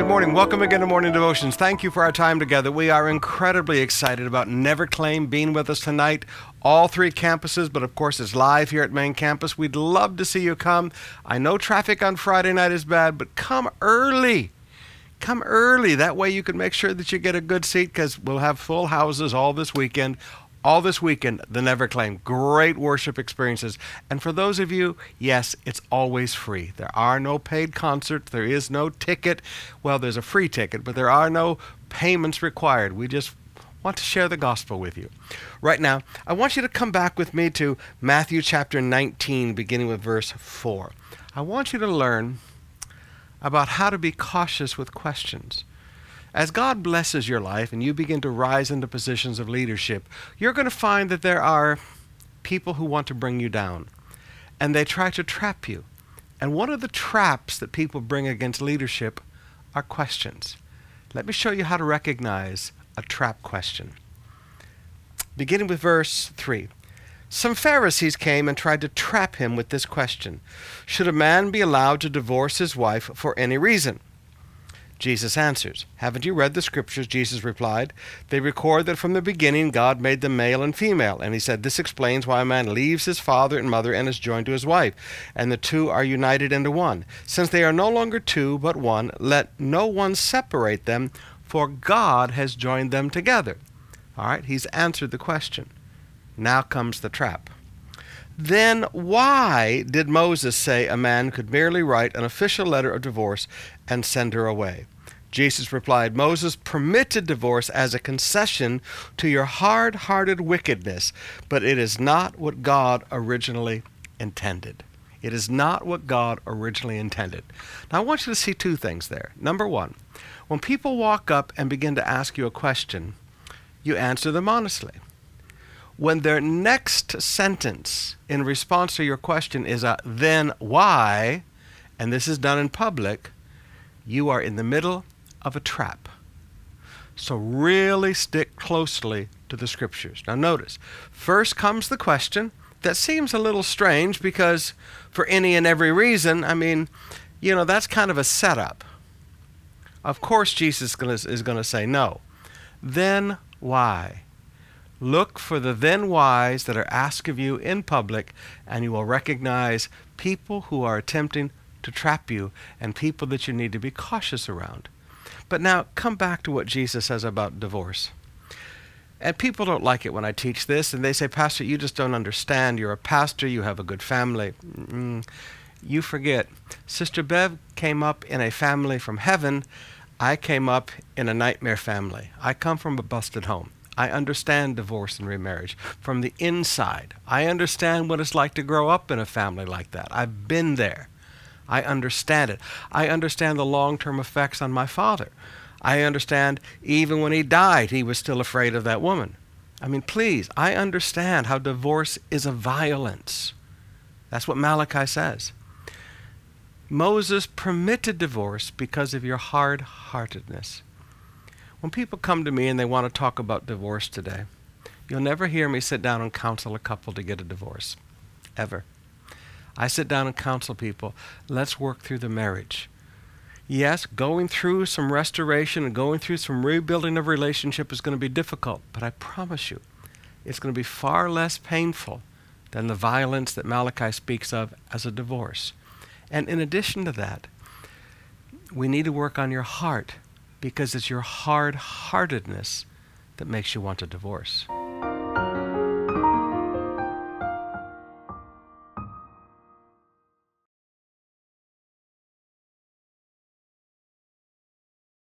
Good morning. Welcome again to Morning Devotions. Thank you for our time together. We are incredibly excited about Never Claim being with us tonight. All three campuses, but of course it's live here at main campus. We'd love to see you come. I know traffic on Friday night is bad, but come early. Come early. That way you can make sure that you get a good seat, because we'll have full houses all this weekend. All this weekend, the Never Claim. Great worship experiences. And for those of you, yes, it's always free. There are no paid concerts. There is no ticket. Well, there's a free ticket, but there are no payments required. We just want to share the gospel with you. Right now, I want you to come back with me to Matthew chapter 19, beginning with verse 4. I want you to learn about how to be cautious with questions. As God blesses your life and you begin to rise into positions of leadership, you're going to find that there are people who want to bring you down, and they try to trap you. And one of the traps that people bring against leadership are questions. Let me show you how to recognize a trap question. Beginning with verse 3. Some Pharisees came and tried to trap him with this question: should a man be allowed to divorce his wife for any reason? Jesus answers, "Haven't you read the scriptures?" Jesus replied. "They record that from the beginning God made them male and female." And he said, "This explains why a man leaves his father and mother and is joined to his wife, and the two are united into one. Since they are no longer two but one, let no one separate them, for God has joined them together." All right, he's answered the question. Now comes the trap. Then why did Moses say a man could merely write an official letter of divorce and send her away? Jesus replied, "Moses permitted divorce as a concession to your hard-hearted wickedness, but it is not what God originally intended." It is not what God originally intended. Now I want you to see two things there. Number one, when people walk up and begin to ask you a question, you answer them honestly. When their next sentence in response to your question is a "then why," and this is done in public, you are in the middle of a trap. So really stick closely to the scriptures. Now notice, first comes the question that seems a little strange, because for any and every reason, I mean, that's kind of a setup. Of course Jesus is going to say no. Then why? Look for the then whys that are asked of you in public, and you will recognize people who are attempting to trap you and people that you need to be cautious around. But now come back to what Jesus says about divorce. And people don't like it when I teach this, and they say, "Pastor, you just don't understand. You're a pastor. You have a good family." You forget. Sister Bev came up in a family from heaven. I came up in a nightmare family. I come from a busted home. I understand divorce and remarriage from the inside. I understand what it's like to grow up in a family like that. I've been there. I understand it. I understand the long-term effects on my father. I understand even when he died, he was still afraid of that woman. I mean, please, I understand how divorce is a violence. That's what Malachi says. Moses permitted divorce because of your hard-heartedness. When people come to me and they want to talk about divorce today, you'll never hear me sit down and counsel a couple to get a divorce, ever. I sit down and counsel people, let's work through the marriage. Yes, going through some restoration and going through some rebuilding of relationship is going to be difficult, but I promise you, it's going to be far less painful than the violence that Malachi speaks of as a divorce. And in addition to that, we need to work on your heart, because it's your hard-heartedness that makes you want a divorce.